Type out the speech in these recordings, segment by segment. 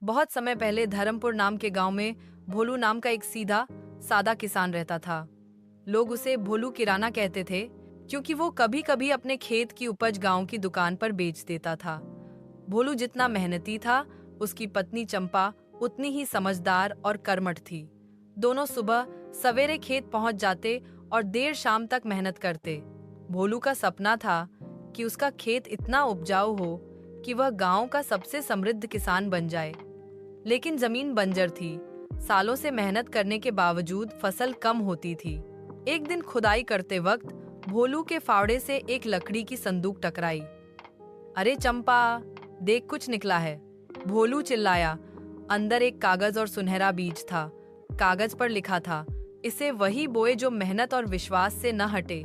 बहुत समय पहले धर्मपुर नाम के गांव में भोलू नाम का एक सीधा सादा किसान रहता था। लोग उसे भोलू किराना कहते थे क्योंकि वो कभी कभी अपने खेत की उपज गांव की दुकान पर बेच देता था। भोलू जितना मेहनती था, उसकी पत्नी चंपा उतनी ही समझदार और कर्मठ थी। दोनों सुबह सवेरे खेत पहुंच जाते और देर शाम तक मेहनत करते। भोलू का सपना था कि उसका खेत इतना उपजाऊ हो कि वह गांव का सबसे समृद्ध किसान बन जाए। लेकिन जमीन बंजर थी। सालों से मेहनत करने के बावजूद फसल कम होती थी। एक दिन खुदाई करते वक्त भोलू के फावड़े से एक लकड़ी की संदूक टकराई। अरे चंपा, देख कुछ निकला है, भोलू चिल्लाया। अंदर एक कागज और सुनहरा बीज था। कागज पर लिखा था, इसे वही बोए जो मेहनत और विश्वास से न हटे।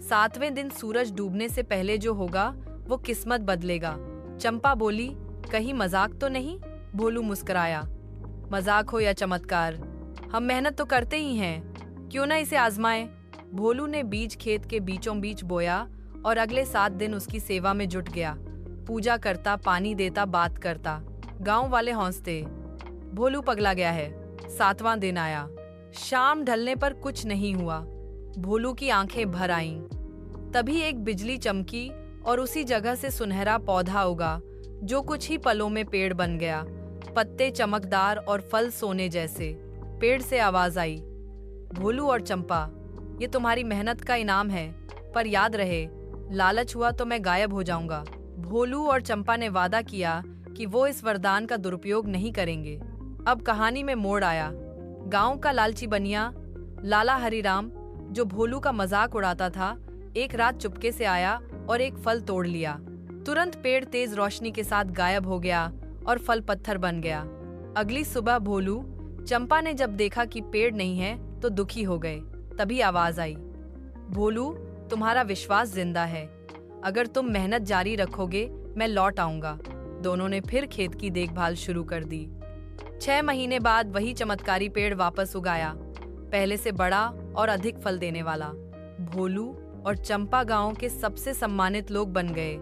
7वें दिन सूरज डूबने से पहले जो होगा वो किस्मत बदलेगा। चंपा बोली, कहीं मजाक तो नहीं? भोलू मुस्कुराया। मजाक हो या चमत्कार, हम मेहनत तो करते ही हैं, क्यों ना इसे आजमाएं। भोलू ने बीज खेत के बीचों बीच बोया और अगले 7 दिन उसकी सेवा में जुट गया। पूजा करता, पानी देता, बात करता। गांव वाले हंसते, भोलू पगला गया है। 7वां दिन आया। शाम ढलने पर कुछ नहीं हुआ। भोलू की आंखें भर आईं। तभी एक बिजली चमकी और उसी जगह से सुनहरा पौधा उगा जो कुछ ही पलों में पेड़ बन गया। पत्ते चमकदार और फल सोने जैसे। पेड़ से आवाज आई, भोलू और चंपा, ये तुम्हारी मेहनत का इनाम है, पर याद रहे, लालच हुआ तो मैं गायब हो जाऊंगा। भोलू और चंपा ने वादा किया कि वो इस वरदान का दुरुपयोग नहीं करेंगे। अब कहानी में मोड़ आया। गांव का लालची बनिया लाला हरिराम, जो भोलू का मजाक उड़ाता था, एक रात चुपके से आया और एक फल तोड़ लिया। तुरंत पेड़ तेज रोशनी के साथ गायब हो गया और फल पत्थर बन गया। अगली सुबह भोलू चंपा ने जब देखा कि पेड़ नहीं है तो दुखी हो गए। तभी आवाज आई, भोलू, तुम्हारा विश्वास जिंदा है, अगर तुम मेहनत जारी रखोगे मैं लौट आऊंगा। दोनों ने फिर खेत की देखभाल शुरू कर दी। 6 महीने बाद वही चमत्कारी पेड़ वापस उगाया, पहले से बड़ा और अधिक फल देने वाला। भोलू और चंपा गांव के सबसे सम्मानित लोग बन गए।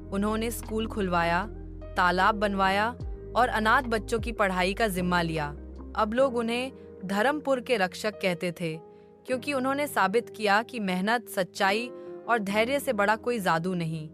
उन्होंने स्कूल खुलवाया, तालाब बनवाया और अनाथ बच्चों की पढ़ाई का जिम्मा लिया। अब लोग उन्हें धर्मपुर के रक्षक कहते थे, क्योंकि उन्होंने साबित किया कि मेहनत, सच्चाई और धैर्य से बड़ा कोई जादू नहीं।